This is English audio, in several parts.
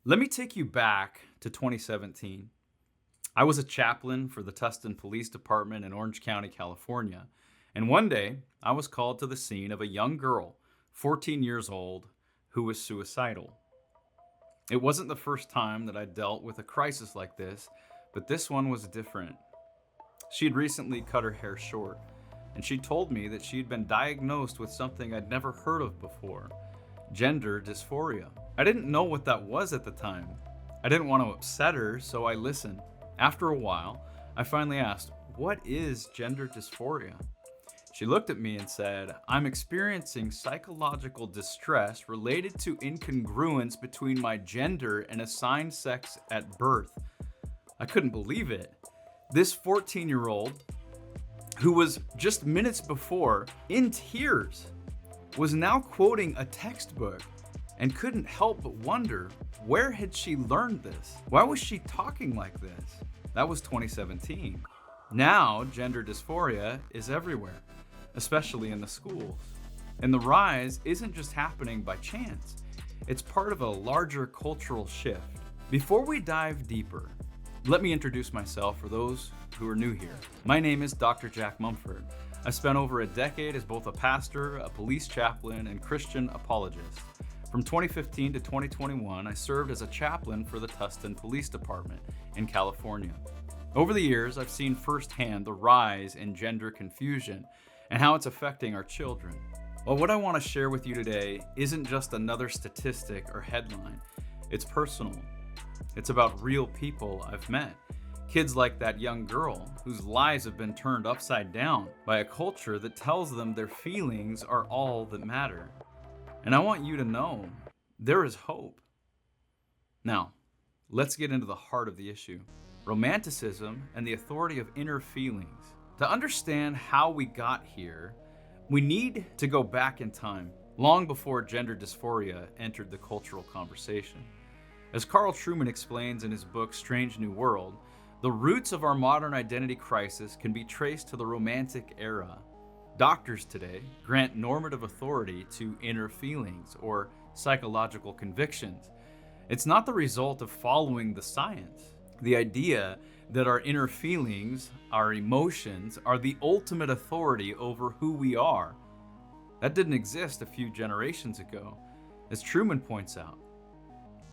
Let me take you back to 2017. I was a chaplain for the Tustin Police Department in Orange County, California. And one day, I was called to the scene of a young girl, 14 years old, who was suicidal. It wasn't the first time that I dealt with a crisis like this, but this one was different. She had recently cut her hair short, and she told me that she had been diagnosed with something I'd never heard of before: gender dysphoria. I didn't know what that was at the time. I didn't want to upset her, so I listened. After a while, I finally asked, "What is gender dysphoria?" She looked at me and said, "I'm experiencing psychological distress related to incongruence between my gender and assigned sex at birth." I couldn't believe it. This 14-year-old, who was just minutes before in tears, was now quoting a textbook and couldn't help but wonder, where had she learned this? Why was she talking like this? That was 2017. Now, gender dysphoria is everywhere, especially in the schools. And the rise isn't just happening by chance. It's part of a larger cultural shift. Before we dive deeper, let me introduce myself for those who are new here. My name is Dr. Jack Mumford. I spent over a decade as both a pastor, a police chaplain, and Christian apologist. From 2015 to 2021, I served as a chaplain for the Tustin Police Department in California. Over the years, I've seen firsthand the rise in gender confusion and how it's affecting our children. Well, what I want to share with you today isn't just another statistic or headline. It's personal. It's about real people I've met. Kids like that young girl whose lives have been turned upside down by a culture that tells them their feelings are all that matter. And I want you to know there is hope. Now, let's get into the heart of the issue: romanticism and the authority of inner feelings. To understand how we got here, we need to go back in time, long before gender dysphoria entered the cultural conversation. As Carl Trueman explains in his book Strange New World, the roots of our modern identity crisis can be traced to the Romantic era. Doctors today grant normative authority to inner feelings or psychological convictions. It's not the result of following the science. The idea that our inner feelings, our emotions, are the ultimate authority over who we are. That didn't exist a few generations ago. As Trueman points out,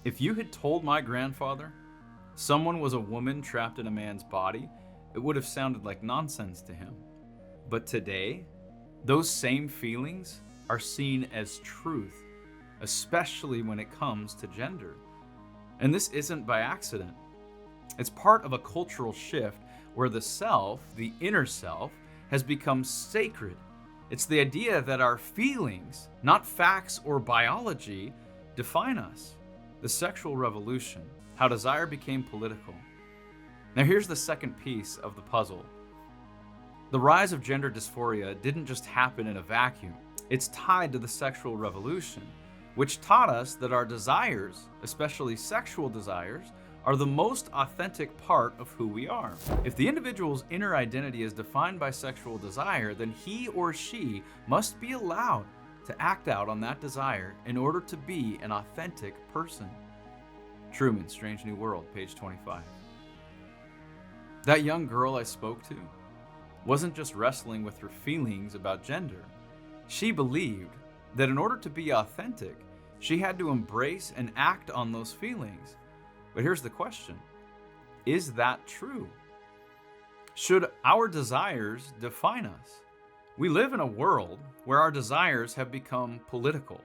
if you had told my grandfather someone was a woman trapped in a man's body, it would have sounded like nonsense to him. But today, those same feelings are seen as truth, especially when it comes to gender. And this isn't by accident. It's part of a cultural shift where the self, the inner self, has become sacred. It's the idea that our feelings, not facts or biology, define us. The sexual revolution, how desire became political. Now here's the second piece of the puzzle. The rise of gender dysphoria didn't just happen in a vacuum. It's tied to the sexual revolution, which taught us that our desires, especially sexual desires, are the most authentic part of who we are. If the individual's inner identity is defined by sexual desire, then he or she must be allowed to act out on that desire in order to be an authentic person. Trueman, Strange New World, page 25. That young girl I spoke to wasn't just wrestling with her feelings about gender. She believed that in order to be authentic, she had to embrace and act on those feelings. But here's the question: is that true? Should our desires define us? We live in a world where our desires have become political.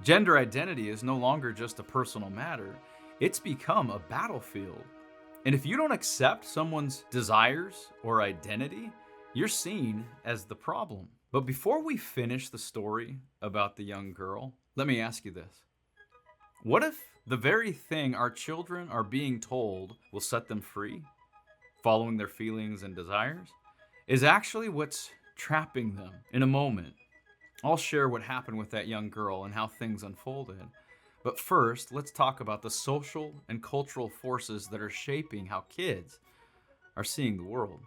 Gender identity is no longer just a personal matter. It's become a battlefield. And if you don't accept someone's desires or identity, you're seen as the problem. But before we finish the story about the young girl, let me ask you this. What if the very thing our children are being told will set them free, following their feelings and desires, is actually what's trapping them? In a moment, I'll share what happened with that young girl and how things unfolded. But first, let's talk about the social and cultural forces that are shaping how kids are seeing the world.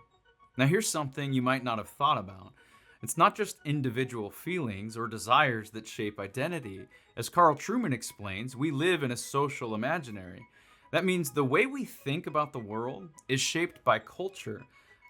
Now, here's something you might not have thought about. It's not just individual feelings or desires that shape identity. As Carl Trueman explains, we live in a social imaginary. That means the way we think about the world is shaped by culture,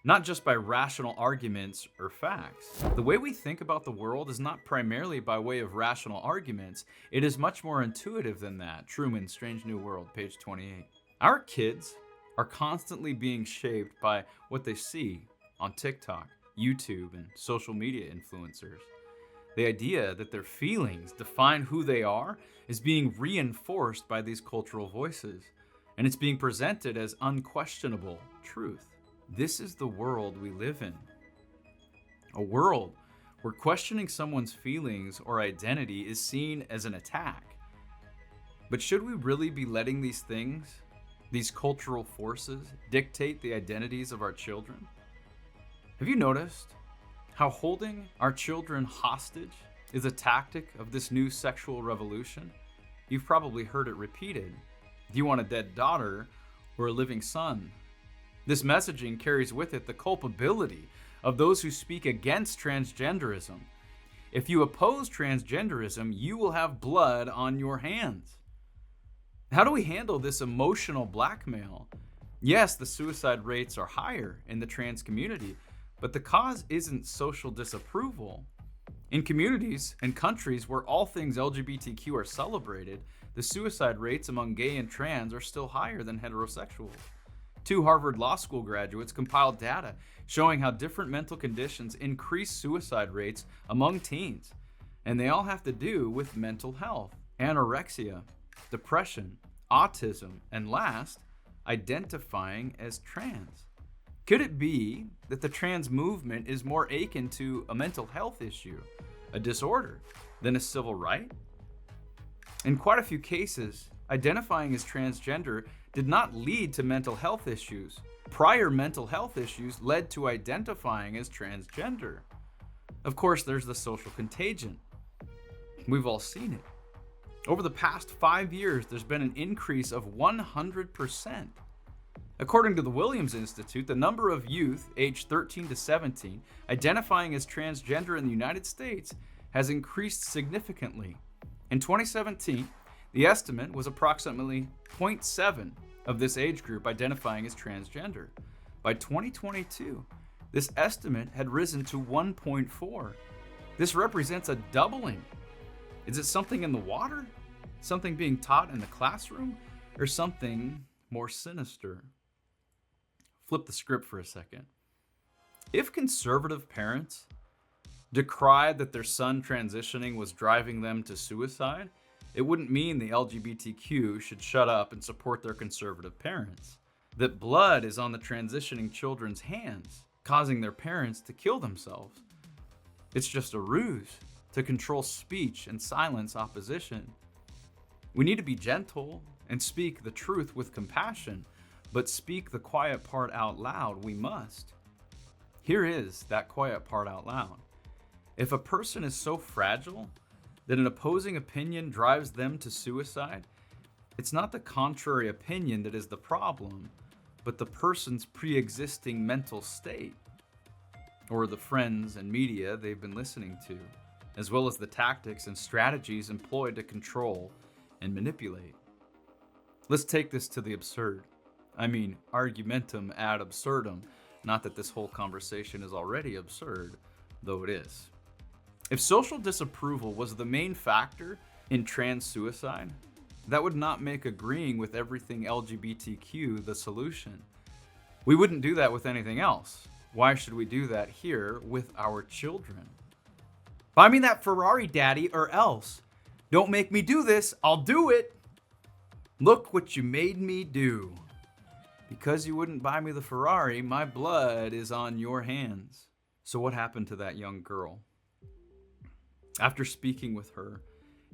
not just by rational arguments or facts. The way we think about the world is not primarily by way of rational arguments. It is much more intuitive than that. Trueman, Strange New World, page 28. Our kids are constantly being shaped by what they see on TikTok, YouTube, and social media influencers. The idea that their feelings define who they are is being reinforced by these cultural voices, and it's being presented as unquestionable truth. This is the world we live in. A world where questioning someone's feelings or identity is seen as an attack. But should we really be letting these things, these cultural forces, dictate the identities of our children? Have you noticed how holding our children hostage is a tactic of this new sexual revolution? You've probably heard it repeated. Do you want a dead daughter or a living son? This messaging carries with it the culpability of those who speak against transgenderism. If you oppose transgenderism, you will have blood on your hands. How do we handle this emotional blackmail? Yes, the suicide rates are higher in the trans community, but the cause isn't social disapproval. In communities and countries where all things LGBTQ are celebrated, the suicide rates among gay and trans are still higher than heterosexuals. 2 Harvard Law School graduates compiled data showing how different mental conditions increase suicide rates among teens, and they all have to do with mental health, anorexia, depression, autism, and last, identifying as trans. Could it be that the trans movement is more akin to a mental health issue, a disorder, than a civil right? In quite a few cases, identifying as transgender did not lead to mental health issues. Prior mental health issues led to identifying as transgender. Of course, there's the social contagion. We've all seen it. Over the past 5 years, there's been an increase of 100%. According to the Williams Institute, the number of youth aged 13 to 17 identifying as transgender in the United States has increased significantly. In 2017, the estimate was approximately 0.7 of this age group identifying as transgender. By 2022, this estimate had risen to 1.4. This represents a doubling. Is it something in the water? Something being taught in the classroom? Or something more sinister? Flip the script for a second. If conservative parents decried that their son transitioning was driving them to suicide, it wouldn't mean the LGBTQ should shut up and support their conservative parents. That blood is on the transitioning children's hands, causing their parents to kill themselves. It's just a ruse to control speech and silence opposition. We need to be gentle and speak the truth with compassion, but speak the quiet part out loud, we must. Here is that quiet part out loud. If a person is so fragile that an opposing opinion drives them to suicide, it's not the contrary opinion that is the problem, but the person's pre-existing mental state, or the friends and media they've been listening to, as well as the tactics and strategies employed to control and manipulate. Let's take this to the absurd. I mean, argumentum ad absurdum. Not that this whole conversation is already absurd, though it is. If social disapproval was the main factor in trans suicide, that would not make agreeing with everything LGBTQ the solution. We wouldn't do that with anything else. Why should we do that here with our children? Buy me that Ferrari, Daddy, or else. Don't make me do this, I'll do it. Look what you made me do. Because you wouldn't buy me the Ferrari, my blood is on your hands. So what happened to that young girl? After speaking with her,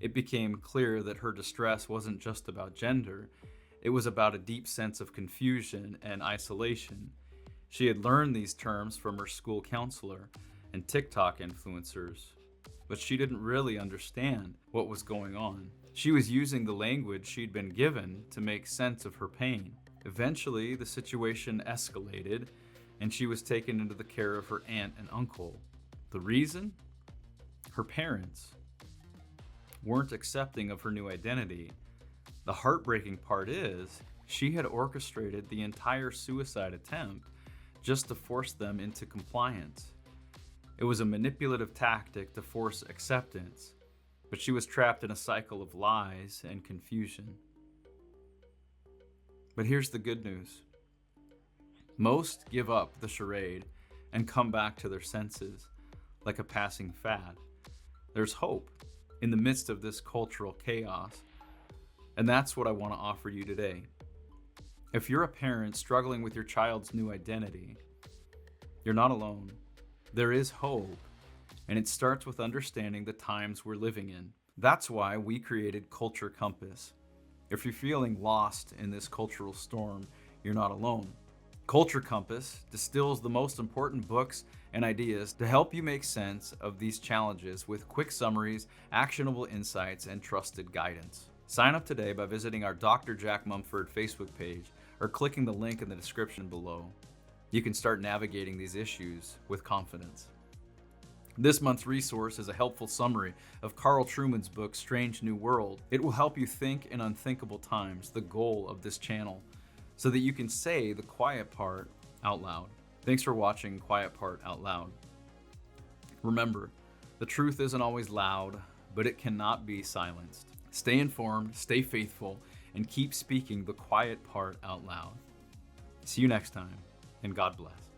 it became clear that her distress wasn't just about gender. It was about a deep sense of confusion and isolation. She had learned these terms from her school counselor and TikTok influencers, but she didn't really understand what was going on. She was using the language she'd been given to make sense of her pain. Eventually, the situation escalated, and she was taken into the care of her aunt and uncle. The reason? Her parents weren't accepting of her new identity. The heartbreaking part is, she had orchestrated the entire suicide attempt just to force them into compliance. It was a manipulative tactic to force acceptance, but she was trapped in a cycle of lies and confusion. But here's the good news. Most give up the charade and come back to their senses like a passing fad. There's hope in the midst of this cultural chaos, and that's what I want to offer you today. If you're a parent struggling with your child's new identity, you're not alone. There is hope, and it starts with understanding the times we're living in. That's why we created Culture Compass. If you're feeling lost in this cultural storm, you're not alone. Culture Compass distills the most important books and ideas to help you make sense of these challenges with quick summaries, actionable insights, and trusted guidance. Sign up today by visiting our Dr. Jack Mumford Facebook page or clicking the link in the description below. You can start navigating these issues with confidence. This month's resource is a helpful summary of Carl Trueman's book, Strange New World. It will help you think in unthinkable times, the goal of this channel, so that you can say the quiet part out loud. Thanks for watching Quiet Part Out Loud. Remember, the truth isn't always loud, but it cannot be silenced. Stay informed, stay faithful, and keep speaking the quiet part out loud. See you next time, and God bless.